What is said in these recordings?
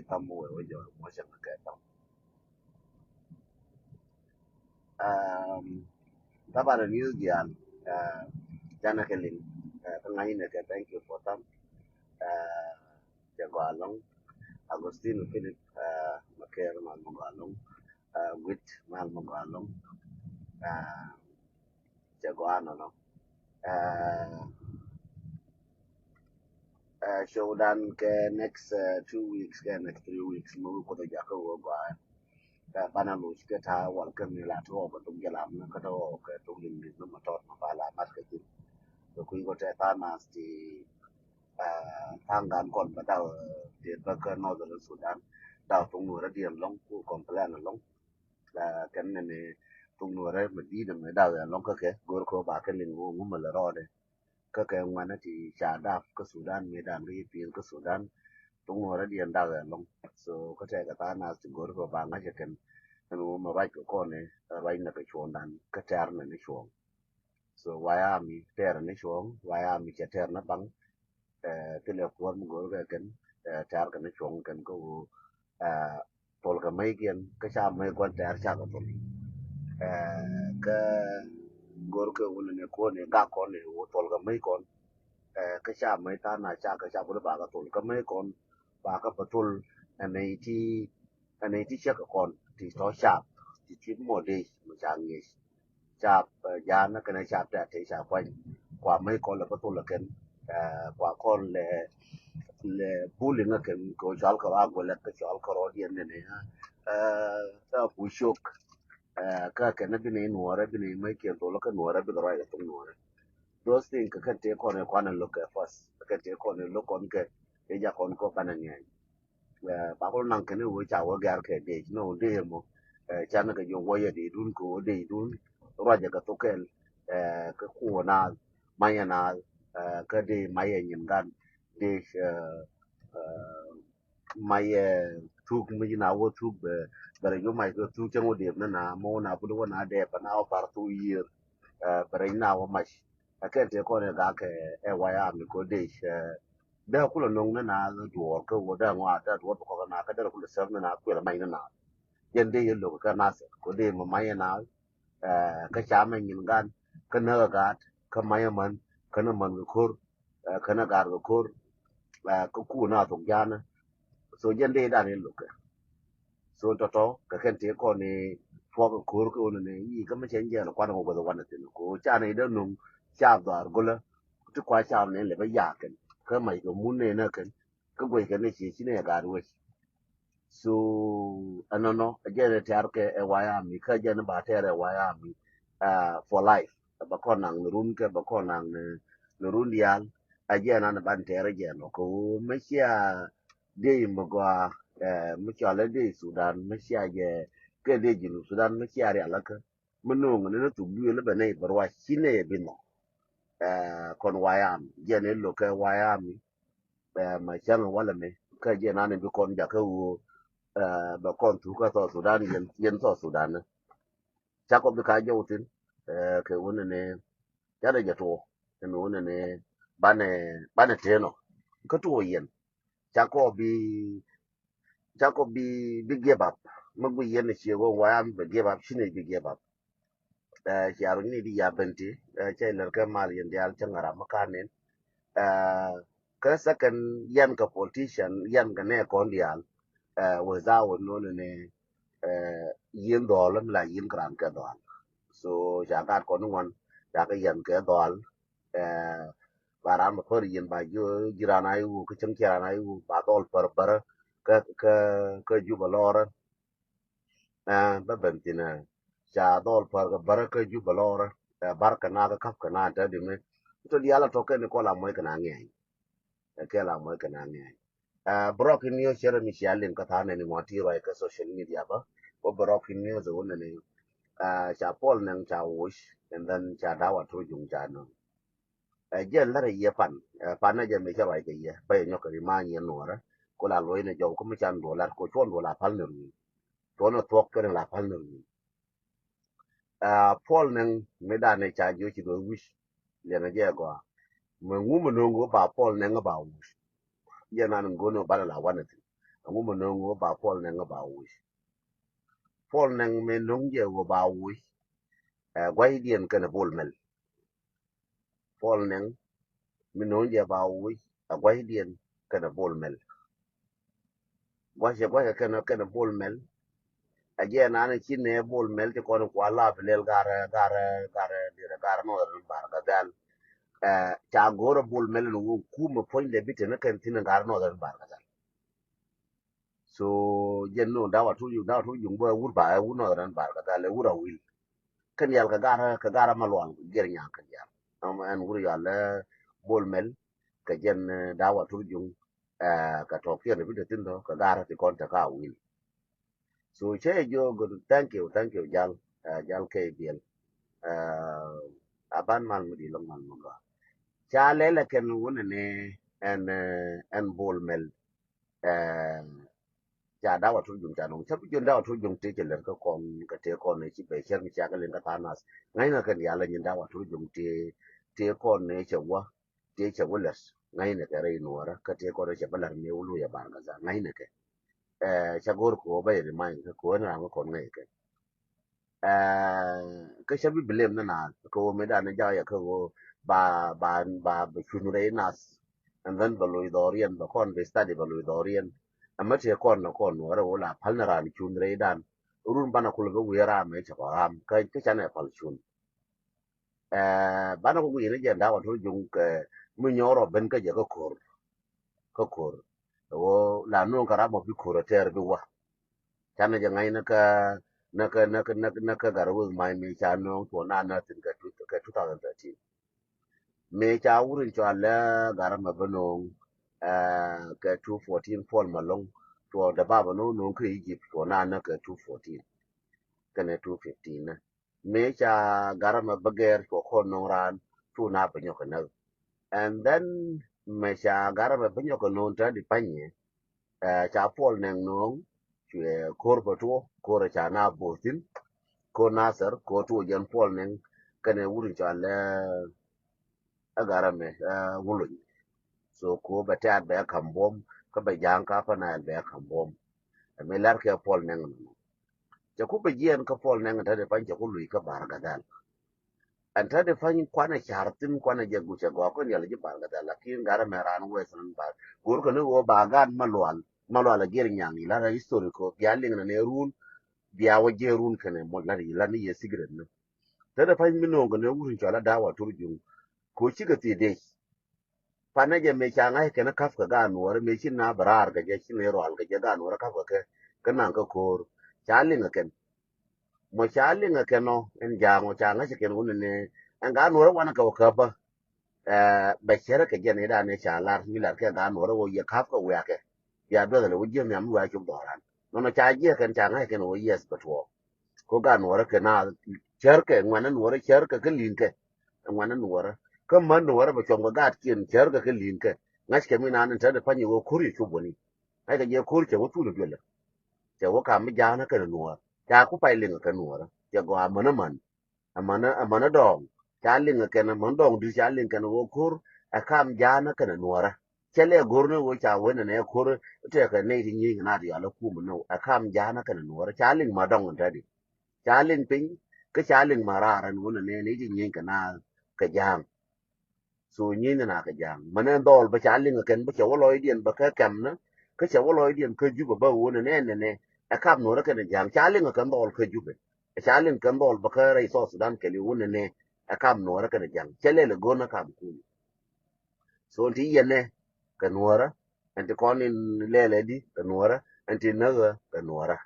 tamu we jo mo sha ka ta taba da news dial jana kelin ngai ne ka thank you for tam jago along agostino philip maker mal mo along wit mal mo along jago ano no show dan ke next 2 weeks ke next 3 weeks mo ko to jako go ba bana lo ke ta wal ke mi la to ba tung jalam na ka to ke tung yin ni no ma to ma ba la mat ke ti ko ku go te ta na sti tang gan kon ba da ti ba ke no da sudan da tung no ra diem long ku kon plan long la ken ne tung no ra ma di de me da long ka ke go ko ba ke lin wo mu ma la ro de ka ke ngwan na ti cha da ko sudan me dan ri pi ko sudan tung no ra diem da long so ko te ka ta na sti go ko ba nga je ken no ma bai ko ne bai na ke chuon dan ka tar na ni chuon so waya mi ter ni chuon waya mi che ter na bang ke le ko mo go ga ken tar ka ni chuon ken ko tol ka mai ken ka cha mai ko tar cha ka tol ka gor ke un ne ko ne ga ko ne wo tol ka mai kon ka cha mai ta na cha ka cha bu ba ka tol ka mai kon ba ka patul anh ấyที่เชื่อกับคนที่เขาชอบที่ที่โมเดลมันจะงี้ชอบยานนักการชอบแต่ที่ชอบไปกว่าไม่คนละประตูละกันกว่าคนle bullying kan ko jal ka agwa la ka jal ka rodian ne ne ha ta pu shok ka ka na bi ne nuora bi ne mai ke to la ka nuora bi ra ya to nuora those things ka te ko ne kwana look at first ka te ko ne look on ke e ja kon ko pananya ba ko nan kene wo cha wo gar ke de no de mo cha na ke yo wo ye de dun ko de dun ro ja ka to kel ka ku na ma ya na ka de ma ye nyin gan de ma ye tu mi na wo tu bare yo mai ko tu chen wo de na mo na bu wo na de pa na par tu year bare na wo ma ka te ko ne ga ke e wa ya mi ko de da kula nong na na duor ko wo da ngwa da duor ko na ka da kula sam na ku la mai na yen de yen lo ka na se ko de ma mai na ka cha ma nyin gan ka na ga ka mai man ka na man ko ka na ga ko ko ku na to ya na so yen de da ne lo ka so to ka ken te ko ne fo ko ko ne yi ka ma chen je na kwa na ko da wa na te ko cha ne da nong cha da go la tu kwa cha ne le ba ya ken ka mai ko mun ne na ken ka gwe ken ne chi ne ga ru so anono ajere tar ke e waya mi ka jene ba tere waya mi for life ba ko nang run ke ba ko nang run dial ajena na ban tere jeno ko mechia de mugwa mechia le de sudan mechia je ke de jinu sudan mechia ri alaka munung ne tu bu le bane barwa chine bino kon waya mi jene lo ke waya mi ma chang wala me ka jena ne bi kon ja ka wo ba kon tu ka to sudan yen to sudan na cha ko bi ka jo tin ke wona ne ya da jato ne wona ne bane teno ka to yen cha ko bi bi give up magu yen ne che wo wa am bi give up shine bi give up ya ru ni di ya benti che ler ka mal yen dial changara makanen ka second yan ka politician yan ka ne kon dial weza wo no ne yin dolam la yin kran ke dol so jagat ko nuwan jaga yen ke dol baran ma thori yin ba jo jirana yu ke chen kirana yu ba dol par ka ju balora ba bentina ja dol par bar ka ju balora bar ka na ka kap ka na ta de me to diala to ke ne ko la moy ka na nge ke la moy ka na nge broken news chere mi sialin ka ta ne ni moti ro ka social media ba ko broken news wo ne cha pol nang cha wush and then cha dawa to jung cha no jen la ye pan na jen me cha bai ke ye ba nyo ka ma ni no ra ko la loy ne jo ko mi chan do la ko chon do la pal ne ni to no tok ke la pal ne ni pol nang me da ne cha jo chi do wish le na je go me ngu mo no go ba pol nang ba wush ye na ngo no ba la wa ne ngu mo no ngo ba pol ne nga ba wi pol ne me nong je go ba wi gwai dien kana bol mel pol ne me nong je ba wi gwai dien kana bol mel kana bol mel aje na na chin ne bol mel te ko ko la bilel gara no bar ga dal cha goro bol mel no ku mo point de bit na kan tin gara no bar ga dal so jen no dawa tu yung ba wur ba wu no bar ga dal wura wil kan yal ka gara malwan ger nya kan yal an wur yal bol mel ka jen dawa tu yung ka to ke ne bit tin do ka gara ti kon ta ka wil so che jo good thank you jal jal ke biel uh, aban mal mudi long mal mo cha lele ken wona ne en bol mel uh, cha dawa tu jung cha nong cha bu dawa tu jung te che ler ko kon ka te kon ne chi be cher mi cha ka len ka tanas ngai na kan ya la nyin dawa tu jung te kon ne che wa te che wulas ngai ne ka re nuora ka te kon che balar me ulu ya bar ga za ngai ne ke cha gor ko ba ye mai ko na ko kon ngai ke cái sẽ bị blame na na ko me da na ja ya ko ba chun re nas and then ba loy dorian ba kon be study ba loy dorian amma te kon na kon wara wala pal na ran chun re dan urun bana kul ga wera me cha ram ka cha na pal chun bana ko wi ne ja da wa to jung ke mu nyoro ben ka je ko kor o la no ka ra mo bi kor ter bi wa cha na ja ngai na ka garu mai mi cha no to na na tin ka 2013 me cha wurin cho la garam ma bano ka 214 fall malong to da baba no no ka Egypt to na na ka 214 kana 215 na me cha garam ma bager to ko no ran to na pa nyo kana and then me cha garam ma nyo ko no ta di panye cha fall nang no chwe korba to kora cha na botin ko nasar ko to jan pol nen kane wurin cho le agara me wulun so ko bata be kan bom ka be jan ka fa na be kan bom me lar ke pol nen ja ku be jen ka pol nen ta de pan ja ku lui ka bar ga dal an ta de fan kwana chartin kwana je gu che go ko ya le bar ga dal lakin gara me ran we san ba gur ko ne go ba gan malwal ger nyang la historico ya ling na ne run biya wa je run kane mo la ni ye sigret tada fan mino ga ne wurin chala dawa turjun ko shiga te dai fana je me changa ke na kaf ka ga nuwar me shin na barar ga je shin ro al ga je ga nuwar kaf ka kana ka kor chali nga ken mo chali nga keno en ja mo changa shi ken wun ne an ga nuwar wana ka ba ba shere ka je ne da ne chalar mi lar ka ga nuwar wo ye kaf ka wa ke ya do da wo je mi am wa chum doran no cha je ken changa ken wo yes but wo ko ga nuwar ka na cher ke ngwana nuwar cher ka lin ke ngwana nuwara ka man nuwara ba chonga gat kien cher ga lin ke ngas ke mina nan ta da fanyi wo kuri chu boni ai ga je kuri che wo tu de le che wo ka mi ja na ka nuwara ja ku pai ling ka nuwara che go amana dong cha ling ka na man dong du cha ling ka wo kur a kam ja na ka nuwara che le gor ne wo cha wo ne kur te ka ne ri ni na ri ala ku mu no a kam ja na ka nuwara cha ling ma dong ta di cha ling pin ka cha ling ma ra ran wo ne ne ri ni ka na ka jam so nyi na ka jang manen dol ba cha linga ken ba cha woloy dien ba ka kam na ka cha woloy dien ka juba ba wona ne a kam no ra ka jang cha linga kan dol ka juba cha linga kan dol ba ka rai so sudan ke li wona ne a kam no ra ka jang chele le gona kam ku so ti yene ka nuora anti konin lele di ka nuora anti naga ka nuora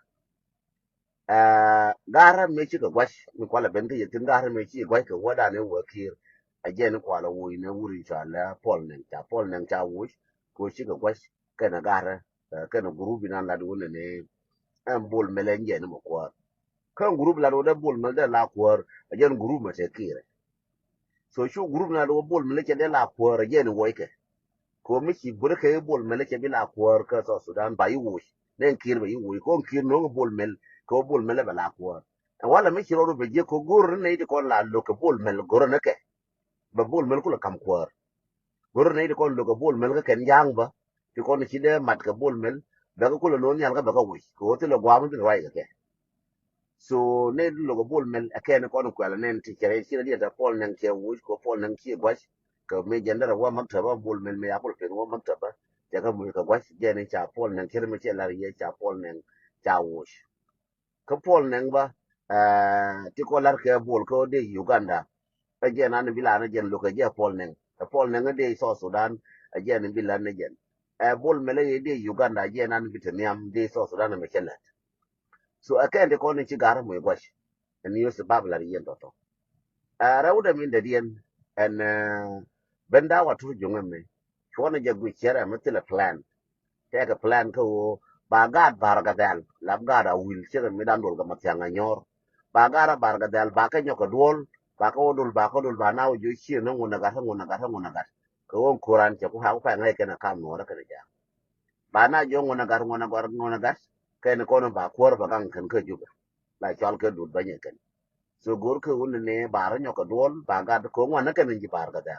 gara me chi ka gwash mi kwala ben ka yetin gara me chi gwash ka wada ne wakir ajen kwala wui ne wuri cha la pol neng cha wush ko chi ka gwash kana gara kana gurubi nan la du ne an bol melenje ne mo kwar kan group la do da bol mel da la kwar ajen group ma te kire so shu group na do bol mel ke da la kwar ajen woike ko mi chi bur ke bol mel ke bi la kwar ka so sudan ba yi wush nen kir ba yi wush ko kir no bol mel ko bol mel ba la kwar wala mi chi ro be je ko gur ne di ko la lo ko bol mel gor ne ke ba bol mel ko la kam kwar gor ne ko lo ko bol mel ka ken yang ba ti ko ni de mat ka bol mel ba ko lo non yal ga ba ko wi ko te lo gwa mun rai ga ke so ne lo go bol mel ake ne ko ko la nen ti kere chi dia ta pol nan ke wu ko pol nan ki gwa ka me jandara wa maktaba bol mel me akol pe wa maktaba ya ga mu ka gwa je ne cha pol nan kere me che la ye cha pol nan cha wu ka pol nan ba ti ko lar ke bol ko de Uganda ajen an bila na jen lo ka je pol nan ka pol nan de so Sudan ajen bila na jen bol mele de Uganda ajen an bitaniam de so Sudan me chela so akende ko ni ci gar mu gwa en yo se babla yen to rawda min da diyan en benda watu jongame chwana jagu chere matila plan take a plan ko ba gad barga dal lab gada wil chere mi dan dol ga matyanga nyor ba gara barga dal ba ka nyoko dol ba ka odol ba ko dol ba na jo chi no ngona ga ko won kuran che ko ha fa ngai kana kam no ra kana ja ba na jo ngona ga ken ko no ba kwor ba kan kan ka juba la chal ka dud ba nye kan so gor ke won ne bar nyo ka dol ba ga ko ngwan ke ni bar ga da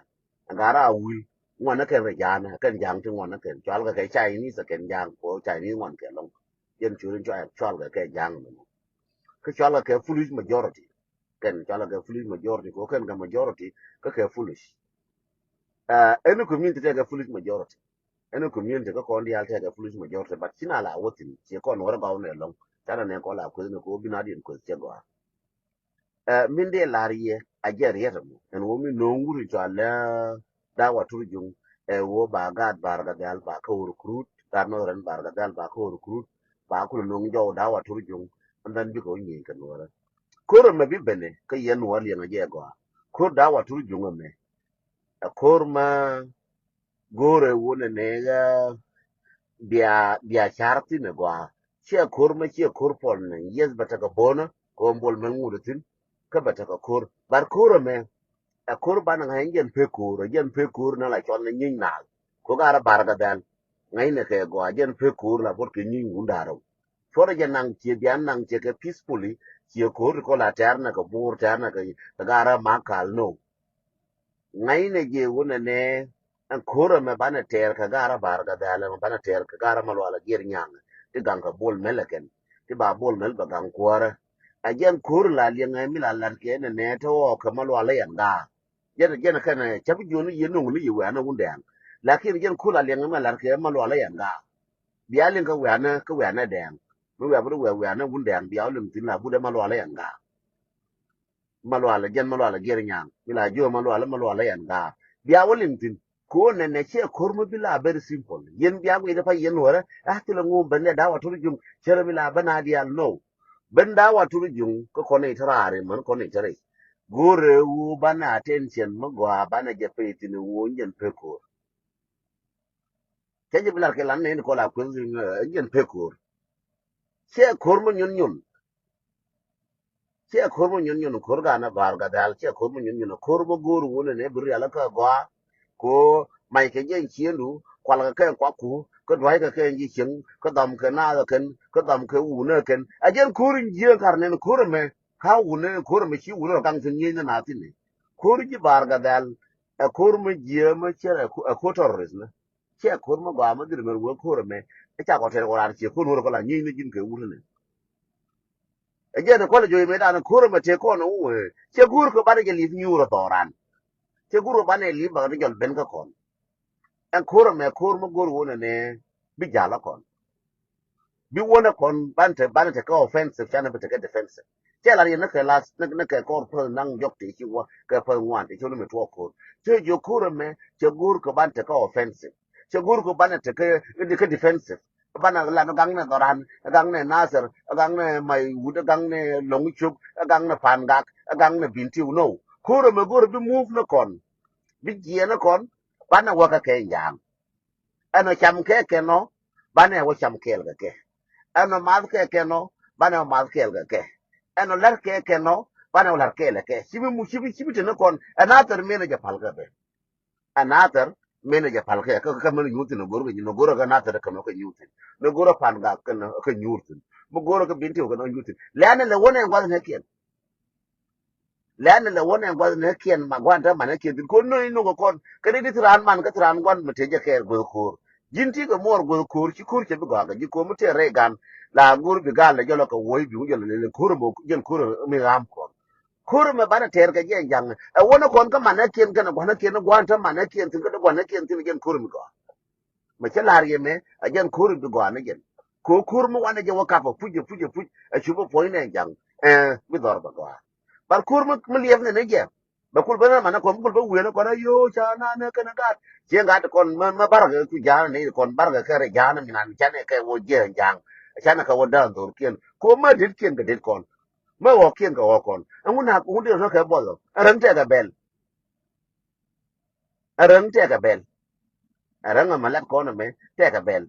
ngara wi ngwan ke re jana ken jang tu ngwan ke chal ga ke chai ni sa ken jang ko chai ni ngwan ke long yen chu rin chal ga ke jang no ke chal ga ke foolish majority ken chal ga foolish majority ko ken ga majority ke foolish any community take a foolish majority any community ko ndi al take a foolish majority but sina la wotin che ko no ra ga ne long tana ne ko la ko ne ko binadin ko che go min de larie a jer yetam en wo mi no nguri to ala da watur jung wo ba gad bar ga dal ba ko recruit da no ran bar ga dal ba ko recruit ba ko no njo da watur jung andan bi ko nyi kan wala ko ro ma bi bene ka yen wal yen je go ko da watur jung me ko ma gore wona ne ga dia charti ne go che ko ma che ko pol ne yes bata ga bona ko mbol men ngurutin ka bata ka kor bar koro me a kor ban ngai jen pe koro na la chon nyin na ko gara bar ga dal ngai ne ke go jen pe koro la bot ke nyin undaro fora jen nang che bian nang che ke peacefully che kor ko la ter na ka bur ter na ka gara ma kal no ngai ne je wona ne an koro me bana ter ka gara bar ga dal bana ter ka gara mal wala gir nyang ti gang ka bol melaken ti ba bol mel ba gang kwara ajen kur la li ngai mi la lar ke ne to ka ma lo la yan ga jen kana chap ju ni yen ngu ni wa na un dang lakin jen kur la li ngai ma lar ke ma lo la yan ga bia len ka wa na dang mi wa bu wa na un dang bia len tin la bu de ma lo la yan ga ma lo la jen ma lo la ger nyang mi la jo ma lo la yan ga bia wolin tin ko ne che kur mo bi la very simple yen bia ko ida fa yen wora ti la ngum bende da wa tur jum chere mi la bana dia no benda waturu jung ko kone tarare man kone tare gore wu bana attention magwa bana jape tini wo nyen pekor keje bilar ke lan ne ko la ko nyen pekor che kormo nyun kor ga na bar ga dal che kormo nyun kormo goru wona ne buri ala ka gwa ko mai ke jen chiendu kwal ga ke kwa ku ko dwai ga ke ji ching ko dam ke na ga ken ko dam ke u ne ken a jen kurin ji kar ne kur me ha u ne kur me chi u ro kang tin yin na tin ne kur ji bar ga dal a kur me ji ma che a ko terrorist ne che kur me ga ma dir me wo kur me e cha ko te ko ran chi ku ro ko la yin ne jin ke u ne e jen ko le jo me da na kur me te ko no che kur ko ba de li ni ro toran che kur ba ne li ba de jol ben ka kon en koro me kor mo gor wona ne bi jala kon bi wona kon bante ka offensive chana bete ka defensive chela ri na ka las na ka kor pro nang jok ti chi wa ka pa ngwan ti chono me to ko che jo koro me che gor ko bante ka offensive che gor ko bante ka defensive bana la no gang ne doran gang ne nasir gang ne mai wud gang ne long chup gang ne pangak gang ne binti no koro me gor bi move na kon bi jie na kon bana wa ka ke jang ano cham ke no bane wo cham kel ga ke ano mad ke no bane mad kel ga ke ano lar ke no bane lar ke le ke sibi te no kon another manager pal ga be another manager pal ke ka man yuti no goro ga another ka no ka yuti no goro pan ga ka no ka yuti mo goro ka binti ko no yuti lana le wona ngwa ne ke lana le wona ngwa ne ke ma gwanta man ke ko no no ko kon ka ni tiran man ka tiran gwan mate je ke go ko jin ti ga mor go kur ci kur ci bi ga ji ko mu te re gan la gur bi ga la jolo ko woy bi jolo le kur mo jen kur mi ram ko kur me bana ter ga jen jang e wona kon ka mana ken kana gwana ken gwanta mana ken tin ga gwana ken tin jen kur mi go ma ce lar ye me a jen kur bi gwana jen ko kur mu wana je waka fa puje puje puje a chubo poy ne jang bi dor ba go bar kur mu lief ne ne je ba kul bana mana ko kul ba wena ko na yo cha na ne kana ga che ga kon ma bar ga ku ja ne kon bar ga kare ja na minan cha ne ke wo je jang cha na ka wo da dor kien ko ma dit kien ga dit kon ma wo kien ga wo kon an una ku de no ka bo lo ran te ga bel ran te ga bel ran ma lat ko na me te ga bel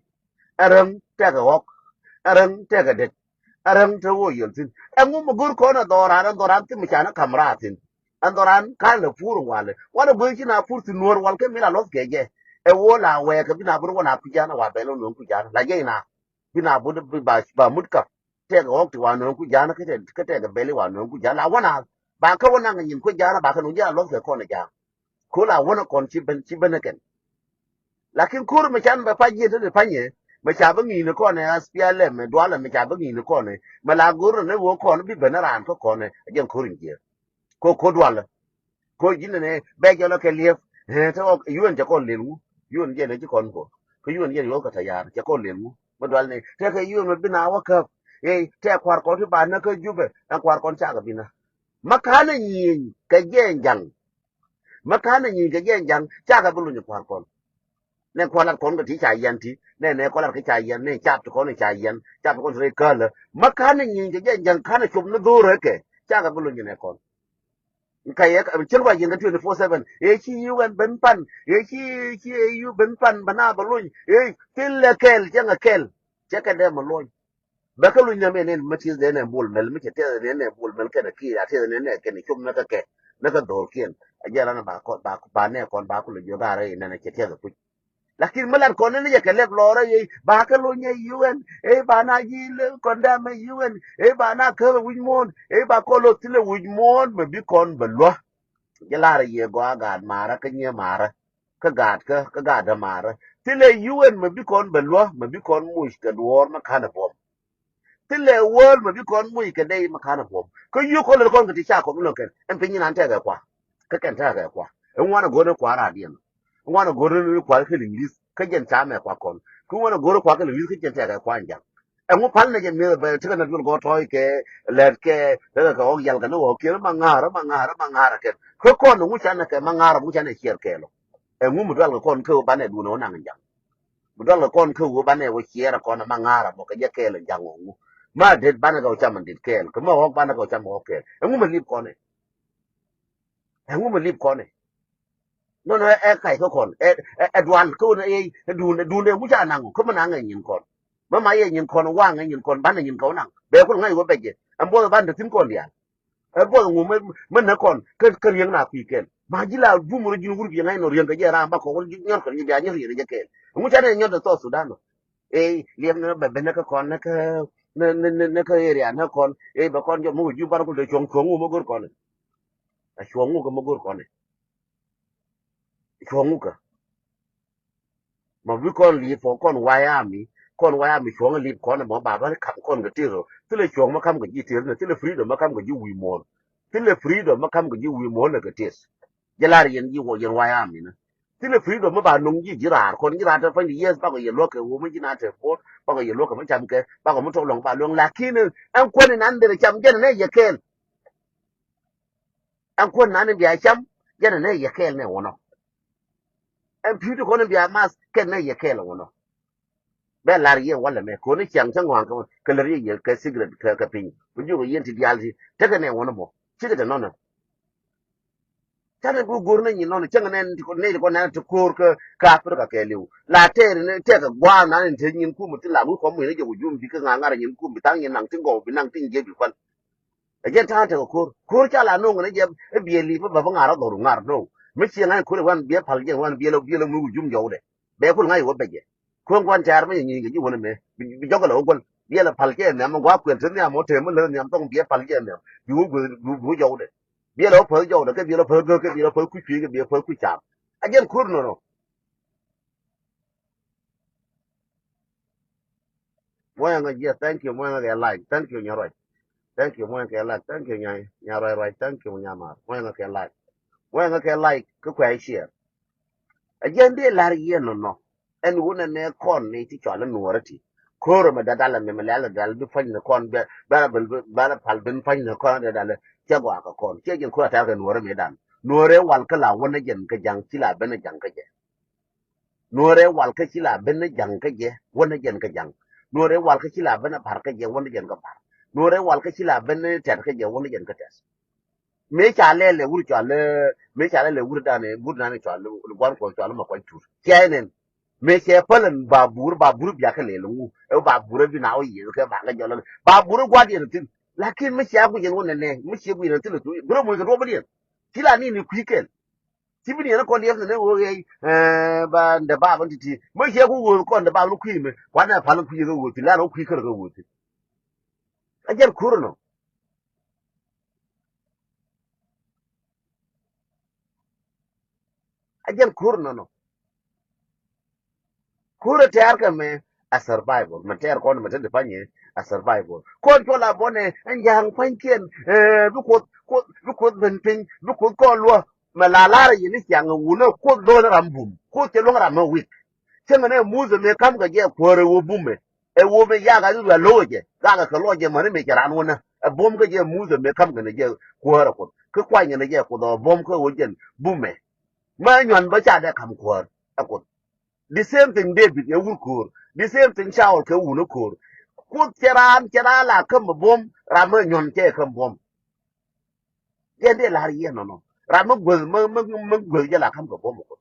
ran te ga wo ran te ga dit ran te wo yel tin an mu gur ko na doran ti mi cha na kamra tin andoran kan le furu wale wana gwe na furu ti nuor wal ke mila los geje e wola we ke bina buru wana kujana wa belo no kujana la je na bina budu ba mutka te ga wakti wa no kujana ke te ga beli wa no kujana wana ba ka wana ngin kujana ba ka no jana los ke ko na ja ko la wana kon ci ben ken lakin kur me chan ba paje te panye me cha ba ngi ne ko ne aspia le me dwala me cha ba ngi ne ko ne ma la guru ne wo ko ne bi benaran ko ne ajen kurin je ko dwala ko jin ne be jo lo ke lief to yun je kon lenu yun je ne ji kon ko yun je yo ka ta yar je kon lenu ma dwal ne te ke yun bi na wa ka te kwar ko ti ba na ka jube an kwar kon cha ga bina makana yin ka genjang makana yin ka genjang cha ga bulu ni kwar kon ne kwar kon ga ti cha yan ti ne ko la ki cha yan ne cha to kon cha yan cha to kon re ka le makana yin ka genjang kana chum na do re ke cha ga bulu ni ne kon kaya chen wa yin ga 24/7 chi yu gan ben pan chi yu ben pan bana balun til kel janga kel chaka de malon ba ka lu nyame ne matis de ne bul mel mi te ne bul mel ke ki ya te ne ke ni chum na ka ke na ka dor kien ajara na ba ne kon ba ku lu jo ga re ne ne ke te ku lakin malan kon ne ye ke le lore ye ba ka lu nye yuen ba na yi le kon da me yuen ba na ka wi mon ba ko lo tile wi mon me bi kon ba lo jalara ye go agad mara ka nye mara ka gad mara tile yuen ma bi kon belwa ma bi kon mush ka duor ma kana bom tile wol ma bi kon muy ka dei ma kana bom ko yu ko le kon ka ti cha ko no ken en pinyi nan te ga kwa ka ken ta ga kwa en wana go ne kwa ra dien wana go ne kwa ka inglis ka jen ta me kwa kon ku wana go kwa ka inglis ka jen ta ga kwa njang en mo pal ne je me ba te na go toy ke le ke ka o yal ka no ke ma ngara ke ko kon no mucha na ke ma ngara mucha na chier ke lo en mu dal kon ko ba ne du no na njang mu dal kon ko ba ne wo chier ko na ma ngara mo ka je ke le njang ngo ma det ba na go cha man dit ke ko mo ba na go cha mo ke en mu ma lip ko ne en mu ma lip ko ne no kai ko kon dwan ko ne du ne mucha na ngo ko ma na ngin kon ma ye nyin kon wa ngin kon ba na nyin ko nang be ko ngai wo be je am bo ba de tin kon ya bo ngu men na kon ke rieng na ku ken ma jila bu mu jin wur bi ngai no rieng ga jera ba ko wol nyor ko ni ba nyor ye ke mu cha ne nyor to sudan no liam no be na ka kon na ka na ka area na kon ba kon jo mu ju bar ko de chong chong mu gor kon a chong mu ko mu gor kon chong mu ka ma bi kon li fo kon waya mi chong li kon ma ba ba kam kon ga tiro tile chong ma kam ga ji tiro tile freedom ma kam ga ji wi mon tile freedom ma kam ga ji wi mon na ga tes jalar yen ji wo yen waya mi na tile freedom ma ba nung ji jira kon jira ta fa ni yes ba ko ye lo ke wo ma ji na te po ba ko ye lo ke ma cham ke ba ko mu to long ba long la kin an kon nan de cham jen ne ye ken an kon nan bi a cham jen ne ye ken ne wono an piu ko ne bi a mas ken ne ye ken wono be lar ye wala me ko ni chang chang wang ko ke lar ye ke secret ka pin bu ju yen ti dialti te ke ne wono mo chi ke no no ta ne bu gur ne ni no chang ne ko na to kur ka pur ka ke liu la te ne te ka gwa na ne te nyin ku mu ti la mu ko mu ne je bu ju bi ka nga nga nyin ku bi tang yin nang tin go bi nang tin je bi kwan a je ta te ko kur cha la no ne je bi li ba ba nga ra do ngar no me chi ngai ku wan bi pal je wan bi lo mu ju jo de be ku ngai wo be je kun quan char me ni gi wona me bi jogalo gon ye la palke ne am gwa kwen tin ya mo te mo le nyam tong bi palke ne bi wo bu jo de bi lo pho jo de ke bi lo pho go ke bi lo pho ku chi ke bi pho ku cha a gen kur no no moya nga je thank you moya nga like thank you nyaroi thank you moya nga like thank you nyaroi roi thank you nyama moya nga like moya nga like ko kwa share agende lar yen no en wona ne kon ne ti chola nuorati koro ma dadala me mala dal du fanya kon be bara pal ben fanya kon dadala che gwa ka kon che gen ko ta ga nuore me dan nuore wal kala wona gen ka jang kila ben jang ka je nuore wal ka kila ben jang ka je wona gen ka jang nuore wal ka kila ben par ka je wona gen ka par nuore wal ka kila ben ter ka je wona gen ka tes me chale le wur chale me chale le wur dane wur dane chale gwan ko chale ma kwan tur kenen me che palen babur biya ka le lu e babur bi na o yi ka ba ga jolo babur gwa di tin lakin me cha ku yen wona ne me che ku yen tin tu bro mo ga do bari kila ni ni kwiken tibi ni ko lief ne wo ge ba nda ba ban ti me che ku wo ko nda ba lu kwi me wa na pa lu kwi ga wo ti la no kwi ka ga wo ti a jer kurno a jer kurno no kura tayar ka me a survival ma tayar ko ma tade panye a survival ko to la bone an jang panken bu ko ben pin bu ko lo ma la la yi ni yang wuno ko do na rambum ko te lo ram wi chenga ne muzo me kam ga je ko re wo bume e wo me ya ga lu loje ga ka loje ma ne me jara no na e bom ga je muzo me kam ga ne je ko re ko kwa ne je ko do bom ko wo je bume ma nyon ba cha da kam ko the same thing David ya wurkur the same thing Shaul ke wunukur ku kera la kam bom rama nyon ke kam bom ye de la ye no rama gol ma gol ya la kam ko bom ko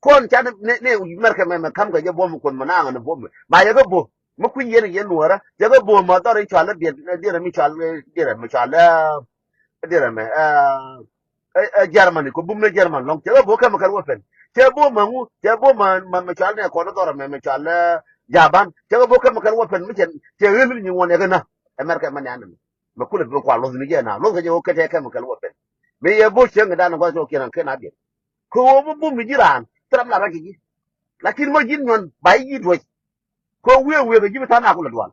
kon chan ne mer ka me kam ga je bom ko ma na bom ma ya go bo ma ku ye nuora ya go bo ma to ri chala de mi chala me Germany ko bum na German long te bo kam kar wo fen te bo mangu te bo ma chal ne ko do me chal jaban te bo kam kar wo fen mi chen te helu ni won ga na America man ya ma kula bo kwa lo ni je na lo ga je o ke te kam kar wo fen me ye bo chen ga na ko so kiran ke na bi ko wo bu mi jiran tram la ra ki lakin mo jin nyon bai yi do ko we ga ji ta na kula dwan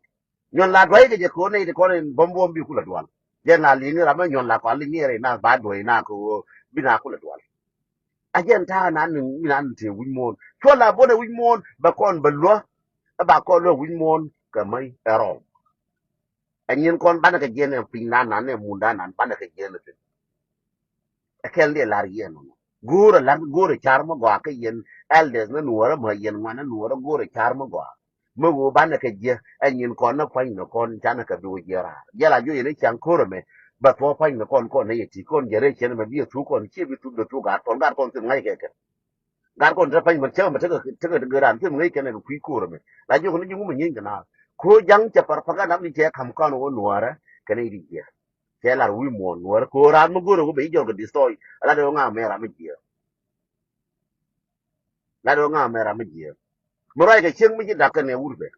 nyon la dwai ga je ko ne ko ne bom bi kula dwan je na li ni ra ma nyon la ko li ni re na ba do na ko bi na kula dwan ajen ta na nin minan te wimon to la bone wimon ba kon ballo ba kon lo wimon ka mai ero anyin kon bana ka jene pinna na ne munda nan bana ka jene te akel de lar yen no gura charma gwa ka yen elders na nuora ma yen wana nuora gura charma gwa mo go bana ka je anyin kon na kwan no kon chana ka do jera jela jo yen chan koro me ba to kwan no kon ne yeti kon jere chen ma bi tu kon chi bi tu do tu ga kon tin ngai ke gar kon ta pan man chama ta ga ran tin ngai kana ku ku me la jo ko ni mu nyin kana ko jang cha par paga nam ni che kam kan wo nuara kana ri ya che la wi mo nuara ko ran mo goro ko be jo ga distoy la do nga me ra me ji la do nga me ra me ji mo rai ga chen mi ji da ka ne urbe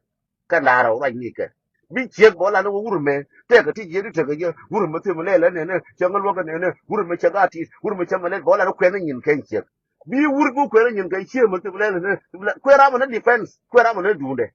ka la ra wa ni ka bi che bo la no urme te ka ti ji ri te ga je urme te mo le la ne ne che ngal wa ga ne ne urme che ga ti urme che mo le bo la no kwen nyin ken che bi wurgu kwere nyin kai che mo te bele ne kwera mo na defense kwera mo na dunde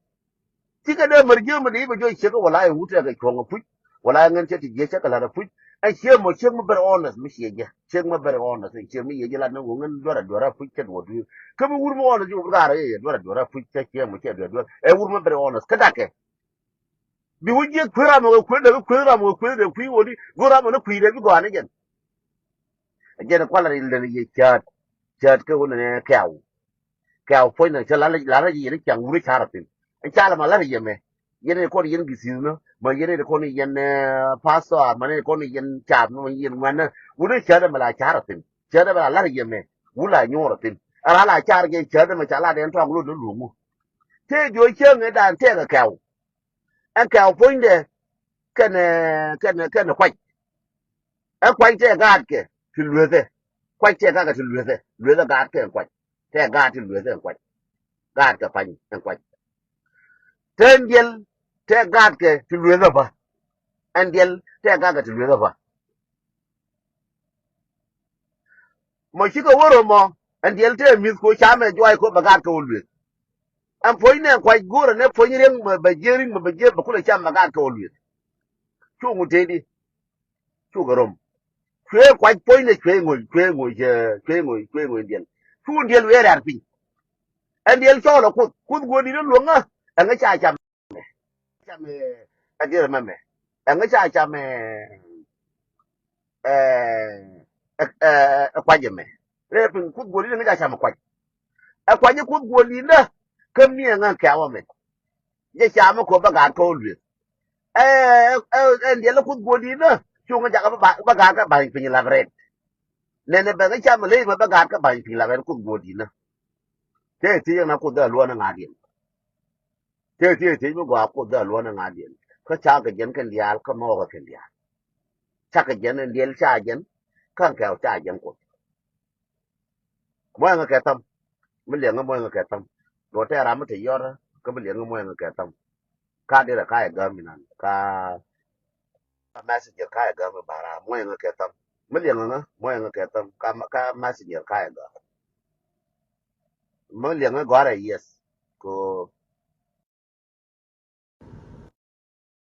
tika de marje mo de ibo che ko wala wuta ga ko pu wala ngan che ti je che kala da pu ai che mo ber honest mi che mo ber honest che mi ye la no ngan dora pu che do du ko mo wurmo honest ju ga re dora pu che mo che do e wurmo ber honest kada ke bi wuje kwera mo kwere ku wodi gora mo na ku de bi go ane jen jen kwala ri le ye chat ke wona ne kau foi na chala la yi ni chang wuri charatin en chala ma la yeme yene ko yen gisino ma yene ko ni yen paso ma ne ko ni yen cham ma yen mana wuri chada ma la charatin chada ma la yeme wula nyoratin ara la char ge chada ma chala den tong lu lu mu te jo chen e dan te ga kau en kau foi de kan kwai en kwai te ga ke tilweze kwai te ga tilweze lweze ga ke kwai te ga tilweze kwai gad ka pany en kwaj ten diel te gad ke ti lwetho pa en diel te gad ke ti lwetho pa mo chiko woro mo en diel te mis ko chame jwai ko bagad ko lwet am foi ne kwa gora ne foi ring ma ba jering ma ba je ba kula cham magan ko lu chu ngu te di chu garom chwe kwa foi ne chwe ngoi ndien chu ndien we rar pin en ndien cho la ku go di lu nga en ga cha cham cham a dir ma me en ga cha cham kwa je me re pin ku go di nga cha cham kwa a kwa je ku go di na kam ni nga ka wa me je cham ko ba ga ko lu ndiel ku godi na chunga jaga ba ga ka ba pin la red ne ba ga chama le ba ga ka ba pin la red ku godi na te ti na ku da lo na ngadien te mu ga ku da lo na ngadien ka cha ga jen kan dial ka mo ga kan dia cha ga jen ndiel cha jen kan ka cha jen ku mo nga ka tam mi le nga mo nga ka tam do te ra ma te yor ka mi le nga mo nga ka tam ka de ra ka ga mi nan ka messenger ka ga mi bara mo nga ka tam million nga mo nga ka tam ka messenger ka ga million nga gora yes ko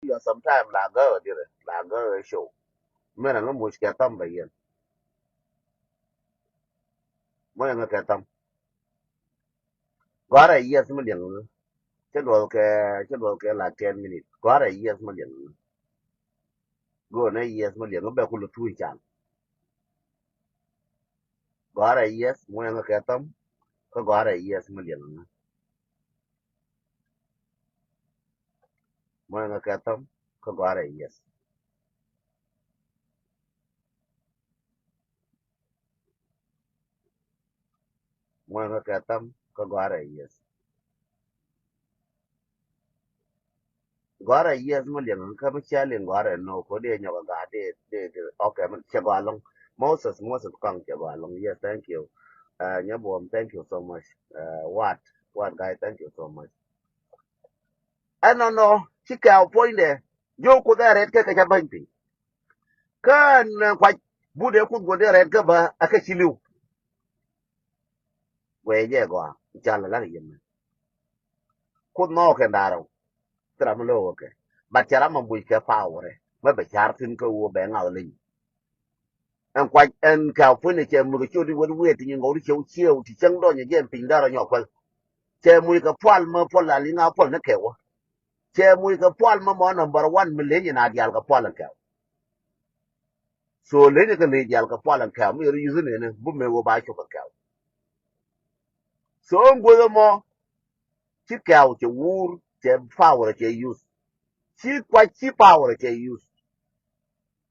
ya sometime la ga dire la ga show mera nga mo ka tam ba yen mo nga ka tam gora yes million nga che do ke la 10 minutes gora yes million go na yes million nga ba ku lu tu chan gora yes mo nga ka tam ko gora yes million nga mo nga ka tam ko gora yes mo nga ka tam ko gora yes gora yes mo liang ka ma cha len gora no ko de nyo ga de okay man cha ga long Moses kang cha ga long yes thank you nya bom thank you so much what guy thank you so much I don't know chi ka point de yo ko da red ka cha ban pi kan kwa bu de ku go de red ka ba aka chi liu we je go cha la la yin ku no ke da ro tra mo lo ke ba cha ra ma bu ke pa ore ma ba char tin ko wo be ngao lin en kwa en ka fu ne che mu ke chu di wo we ti ngo ri cheu chiu ti chang do nye yen ping da ro nyo kwa che mu ka pwal ma pwal la li nga pwal na ke wo che mu ka pwal ma mo number 1 mi le ni na dial ka pwal ka so le ni ka le dial ka pwal ka mu ri yuzu ne ne bu me wo ba chu ka so ngo mo chi ka che wur che power che use chi kwa chi power che use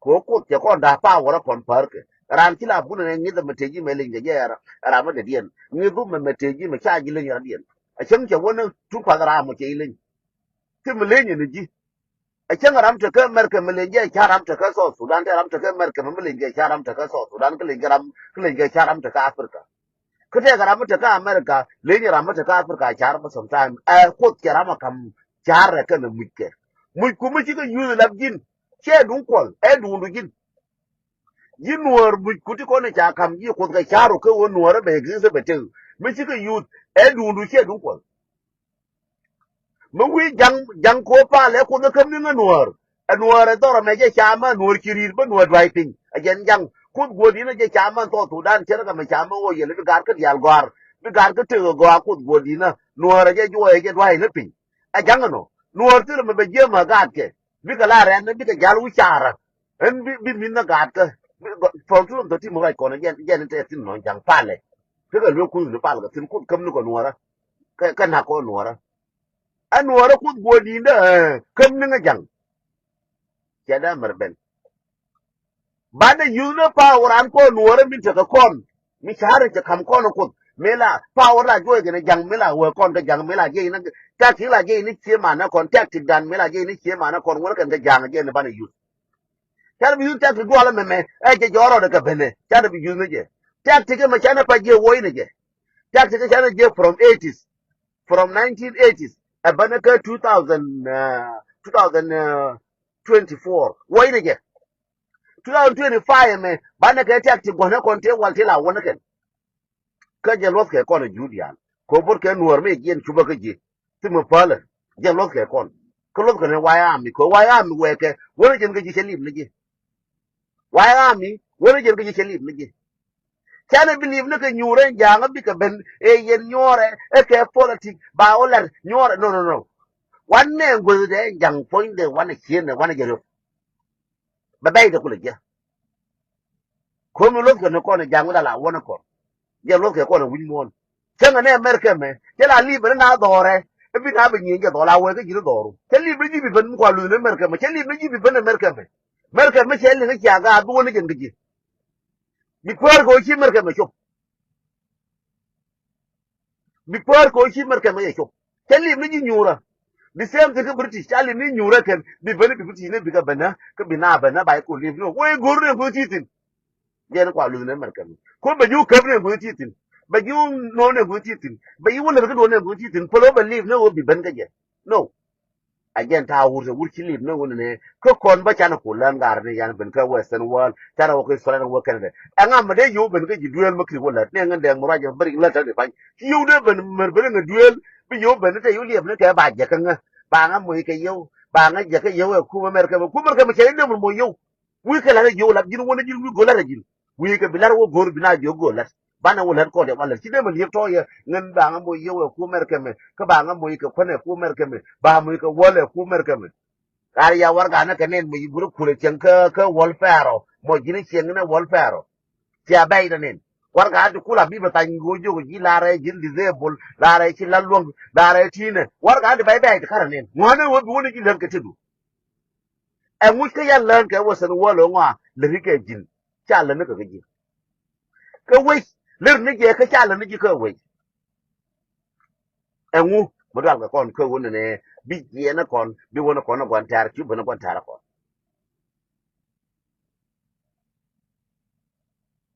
ko che ko da power kon par ke ran ti la bu ne ni da meteji me le nge ya ra ma de dien ni bu me meteji me cha ji le ya dien a chen che wona tu pa ra mo che le ti me le ni ji a chen ram te ka mer ke me le je cha ram te ka so sudan te ram te ka mer ke me le je cha ram te ka so sudan ke le je cha ram te ka afrika ke te ga ram te ka america le ni ram te ka afrika cha ram sometime ko ke ram kam cha ra ka ne mu ku mu ji ga yu la jin che dun ko dun du jin yi nuor bu kuti ko ne cha kam yi ko ga charo ko wo nuor be gi se bete mi chi ga yu du che dun ko mo wi jang ko pa le ko ga kam ni nuor nuor do ra me je cha ma nuor kirir ba nuor dai ping a jen jang ko go di na je cha ma to tu dan che ga me cha ma wo ye le gar ka dial gar bi gar ka te go ko go di na nuor je jo ye je dai le ping a jang no nuor te me be je ma ga ke bi ka la ren bi ka gal wi chara en bi min na ga ka from tu to ti mo ga ko na jen te tin no jang pale ke ga lu ku lu pal ga tin ku kam nu ko nuora ka na ko nuora a nuora ku go di na kam ni nga jang ya da marben ba da yu na power an ko nuora min ta ka kon mi shahara ta kam ko ko mela power la joy ga jang mela we kon ga jang mela je na ta ti la je ni che ma na kon ta ti dan mela je ni che ma na kon wor kan ga jang je na ba na yu chana bi ta go ala meme je joro daga bene chana bi yu ne je ta ti ga ma chana pa je wo ne je ta ti ga chana je from 80s from 1980s abana ka 2024 wo ne je 2025 me bana ka ta ti go na kon te wal te la wona ken ka je los ke ko na judian ko bur ke nuor me yen chuba ka je ti mo pala je lo ke kon ko lo ke ne waya mi ko waya mi we ke wona jen ke ji chelim ne ji waya mi wona jen ke ji chelim ne ji chana believe ne ke nyure janga bi ka ben e yen nyore e ke politic ba olar nyore no no no wanne ngwe de jang point de wana chien de wana jero ba bay de kula je ko mi lo ke ne ko ne jang la wona ko je lo ke ko ne win mon changa ne america me je la libre na dore e bi na be nyi je do la we ke jiro doru che libre ji bi ben ko lu ne america me che libre ji bi ben america me che li ne ja ga bu wona jen ge bi kwar go chi america me chop bi kwar ko chi america me chop che libre ji nyura the same thing British chali ni nyura ken bi bani bi British ne bi ka bana ka bi na bana ba ko live no we gor ne ko titin je ne kwa lu ne america me ko ba ju ka ne ko titin ba ju no ne ko titin ba yi wona ko ne ko titin ko lo ba live ne wo bi ban ga je no again ta wurse wurki live ne wona ne ko kon ba chana ko lan gar ne yan ben ka western world chana ko so lan wo canada anga ma de yu ben ga ji duel makri wala ne nga de mo raja bari la ta de fa yu de ben mer ben nga duel bi yu ben te yu live ne ka ba je kan nga ba nga mo ke yu ba nga je ka yu ku america ku america ma che ne mo yu wi ka la yu la jin wona jin wi go la jin wi ka bilar wo gor bina jo go la bana wala ko de wala ci de ma live to ye ngen ba nga mo yu ku america me ka ba nga mo ka kone ku america me ba mu ka wala ku america me ar ya war ga na ka nen mu guru kule chen ka wal faro mo jini chen ne wal faro ti abai da nen war ga tu kula bi ba tan go jo ji la re jin disable la re ci la luang la re ti ne war ga bai bai ta kara nen mo ne wo bi woni ji lan ka tudu e mu ka ya lan ka wo san wo lo ngwa le ri ke jin cha la ne ka ji ka we le ne je ka cha la ne ji ka we e mu mo dal ka kon ko woni ne bi je na kon bi wona kon na gwan tar ki bo na gwan tar kon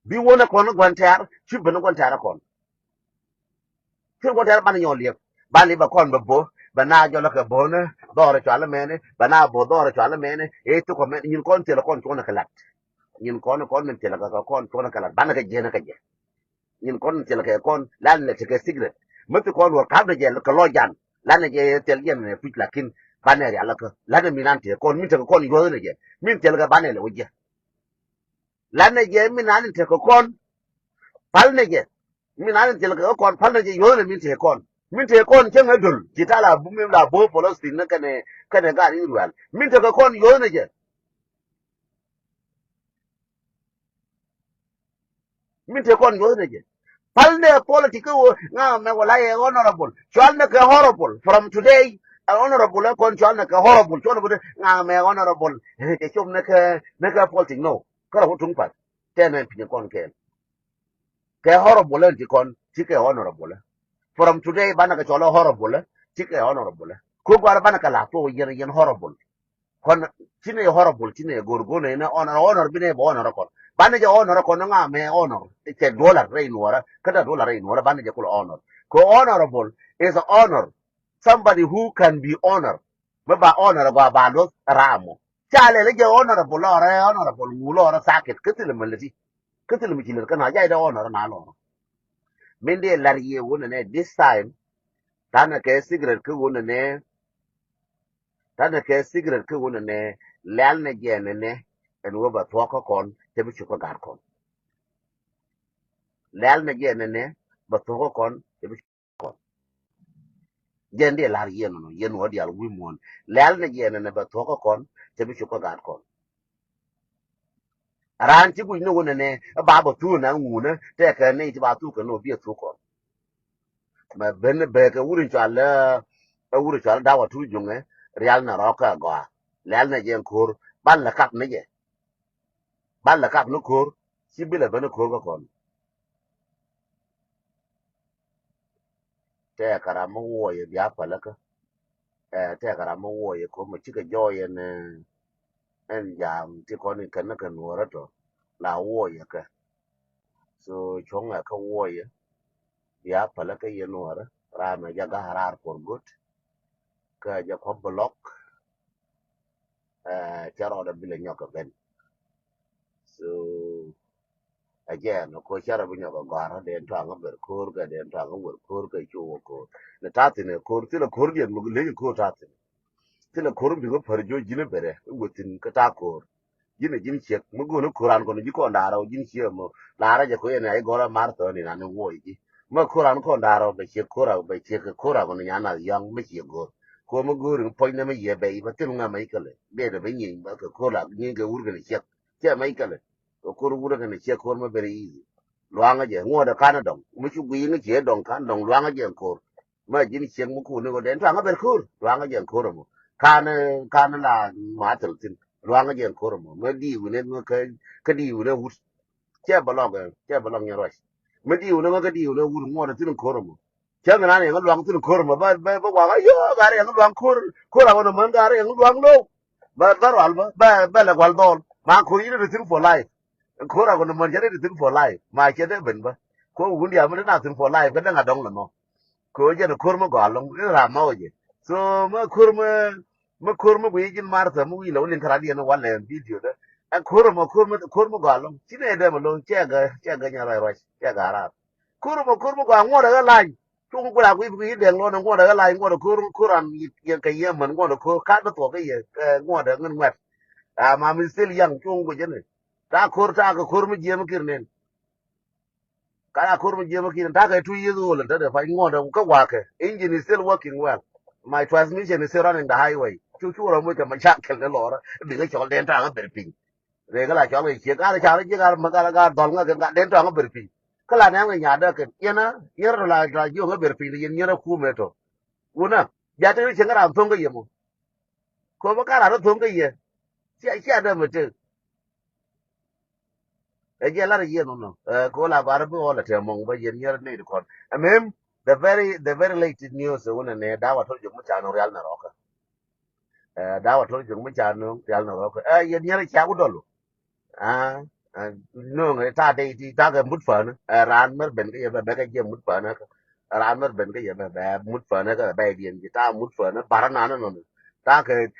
bi wona kon gwan tar ki bo na gwan tar kon ki gwan tar ban yo liep ba li ba kon ba bo ba na jo la ka bo na do re cha la mene ba na bo do re cha la mene e to ko men yin kon te la kon ko na kala yin kon men te la ka kon ko na kala ban ka je na ka je yin kon te la ka kon lan ne te ka sigret mo te kon wor ka da je ka lo jan lan ne je te yen ne pit lakin ban ne ya la ka lan ne mi nan te kon mi te kon yo ne je min te la ka ban ne le wo je lan ne je mi nan te ko kon pal ne je min an tel ka kon pal ne je yo ne min te kon chen adul kita la bu mi la bo Palestine ne kane ga ni rual min te ka kon yo ne je min te kon yo ne je pal ne political nga me wala ye honorable chal ne ka horrible from today honorable kon chal ne ka horrible chal ne nga me honorable ke chom ne ka politics no ka ho tung pat te ne pin kon ke horrible ti kon ti ke honorable from today bana ka cholo horrible chike honorable ko gwar bana ka lato yen horrible kon chine horrible chine gorgone na honor bine bo honor kon bana je honor kon nga me honor ke dollar rein wara kada dollar rein wara bana je ko honor ko honorable is a honor somebody who can be honored ba honor ba do ramo chale le je honorable ore honorable ngulo ore sakit ketil melati ketil mi chiler kana jai da honor na lo mende lar ye wona ne this time tana ke cigarette ke wona ne tana ke cigarette ke wona ne lal ne gene ne en wo ba to ko kon te bi ko gar kon lal ne gene ne ba to ko kon te bi kon jende lar yen no yen wodi al wi mon lal ne gene ne ba to ko kon te bi ko gar kon ran ti gu no wona ne ba ba tu na ngu ne te ke ne ti ba tu ko no bi tu kon ma ben be ke wuri chala wuri chala da wa tu junge real na ro ka go lal ne gen kur ban la kap ne je ban la kap no kur si bi la ben kur ko kon te kara mo wo ye bia pa la ka te kara mo wo ye ko mo chi ka jo ye ne en jam ti ko ni kan na kan wo ra to la wo ye ka so chong a ka wo ye bia pa la ka ye no ra ra na ja ga harar por gut ka ja ko block cha ro da bi le nyoka ben so again ko chara bunya go gara den to anga ber kur ga den to anga wer kur ga chu ko ne tati ne kur ti le kur gen mu le ko tati ti le kur bi go par jo jine bere wutin ka ta kur jine jin chek mu go no kuran ko ni ko ndara jin che mo lara je ko ne ai gora mar to ni na ne wo yi ma kuran ko ndara be che kura be che ka kura ko nya na yang me che go ko mu go rin po ne me ye be ba tin nga mai kale be de be ni ba ka kura ni ga ur ga ne che mai kale ko kur ur ga ne che ko ma bere yi luang je ngo da kana dong mu chu gui ngi che dong kan dong luang je ko ma jin chen mu ku ne ko den tang ber kur luang je ko mo kana la ma tel tin luang je ko mo ma di u ne mo ka di u ne u che ba lo nya ro ma di u ne ka di u ne u ngo da tin ko mo che na ne ga luang tin ko mo ba wa ga yo ga re ga luang ko ra ko mo ga re ga luang lo ba ro al ba la wal dol ma ko yi ne tin for life kora ko man jare tin for life ma ke de ben ba ko gundi amana na tin for life ga nga dong no ko je no kurma go along ra ma oje so ma kurma bu yijin marta mu wi lo lin tradi no wala video da an kurma go along chine de mo lo che ga nya ra che ga ra kurma go ngora ga lai chung ku la ku bi de lo no ngora ga lai ngora kuran ye ka ye man ngora ko ka to ga ye ngora ngan ngwa ma mi sel yang chung ku je ne ta kor ta ka kor mu je mu kirnen kaya kor mu je mu kirnen ta ka 2 years old ta da fa ngoda ka wa ka engine is still working well my transmission is still running the highway chu ro mu ka ma chak kel le lora bi ga chol den ta ga ber pin re ga la chol ge che ga cha je ga ma ga dol ga ga den ta ga ber pin ka la na ga nya da ka yena yer la jo ga ber pin yen yera ku me to una ya te che ga ram thong ga yemo ko ba ka ra thong ga ye che da mu te e la ye no no ko la bar bo la te mong ba yen yer ne ko amem the very late news wona ne da wa to ju mu cha no real na roka da wa to ju mu cha no real na roka yen yer cha ku dolu a no nge ta de ti ta ga mut fa na ran mer ben ga ye ba ga je mut fa na ran mer ben ga ye ba mut fa na ga ba dien ji ta mut fa na bar na no ta ke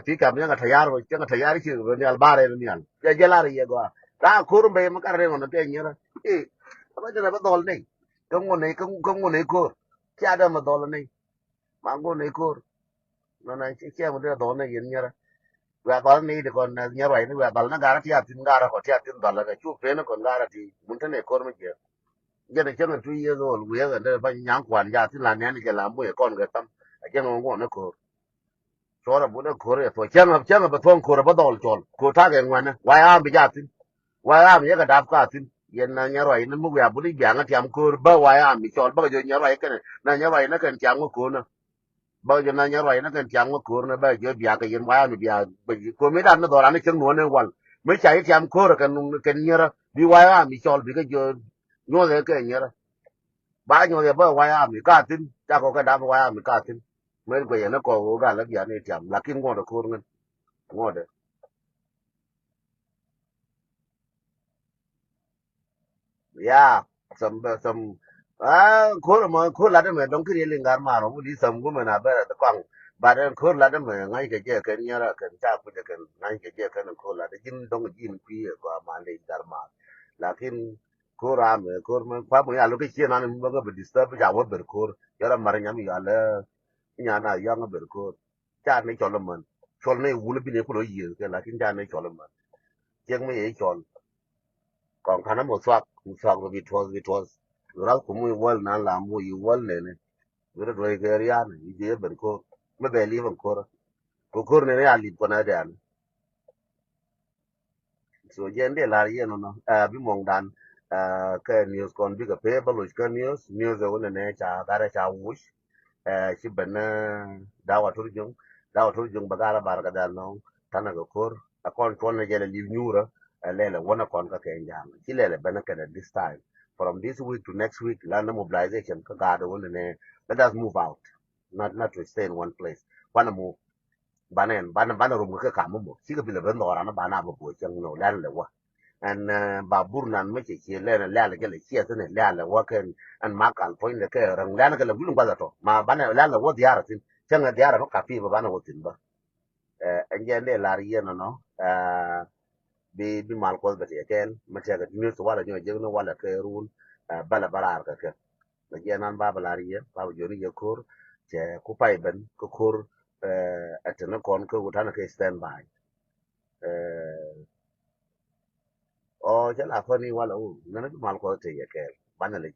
fi kam nga tayar wo nga tayar ki ni al bare ni al ya la ye go ta kur be ma ka re no te nyera ba de ba dol nei công ngôn này cô cha đó mà dol nei ma ngôn này cô nó này che mà dol nei yen nyera wa dol nei de kon nya rai ni wa dol na gara ti atin gara ko ti atin dol ga chu pe na kon gara ti mun te ne kor me je je de chen tu ye dol we ga de ba nyang kwan ja tin la ne ni je la mu ye kon ga tam a je ngôn na ko chora bu na ko re to chen ba thon ko ba dol chol ko ta ga ngwan na wa ya bi ja tin wa ya mi ga dap ka tin yen na nya rai na mu ya bu ni ga na tiam ko ba wa ya mi chol ba jo nya rai ka na nya rai na kan tiam ko na ba jo na nya rai na kan tiam ko na ba jo bia ka yen wa ya mi bia ko mi dan na do ra ni chen no ne wal me chai tiam ko ra kan nya ra bi wa ya mi chol bi ga jo nyo le ka nya ra ba nyo le ba wa ya mi ka tin ta ko ka da wa ya mi ka tin me ko yen na ko ga la bia ni tiam la kin ngo da ko ngan ngo da ya some ko la de me don kri lingar ma ro di sam gu me na ba da kwang ba de ko la de me ngai ke je ken nya ra ken ta ku je ken ngai ke je ken ko la de jin dong jin pi ko ma le dar ma lakin ko ra me ko me pa mo ya lo ke che na ni ba ga ba disturb ja wo ber ko ya ra mar nya mi ya le nya na ya nga ber ko cha ne chol man chol ne wu le bi ne ko lo yi ke lakin cha ne chol man jeng me ye chol còn khả năng một soạc vì thua ra cũng muy wal na la mu yi wal ne vừa rồi cái ria này yi ben ko me be li ben ko ne ya li ko na da so je nde la ye no bi mong dan cái news còn bi ka pe ba lo ka news wona ne cha ga ra cha wush shi ben da wa tur jung ba ga ra bar ga da no tana ga kor a kon kon ne je li nyura lele wona kon ka ke njang ci lele bana ka this time from this week to next week land mobilization ka ga da wona ne let us move out not to stay in one place wana move bana rum ka ka mo ci ga bi le ben do ra na bana bo bo chang no lan le wa an ba bur nan me ci lele lele ga le ci ne lele wa ken an ma kal point le ke rang lan ga le bulun ba to ma bana lele wa diara tin changa diara no ka pi ba bana wo tin ba en je ne la ri no no bi mal ko ba te ken ma te ga ni so wala nyo je no wala ke run bala barar ka ke la je nan ba balari ye ba jo ni ye kur che ku pai ben ko kur atena kon ko utana ke stand by o che la ko ni wala u na mal ko te ye ke bana le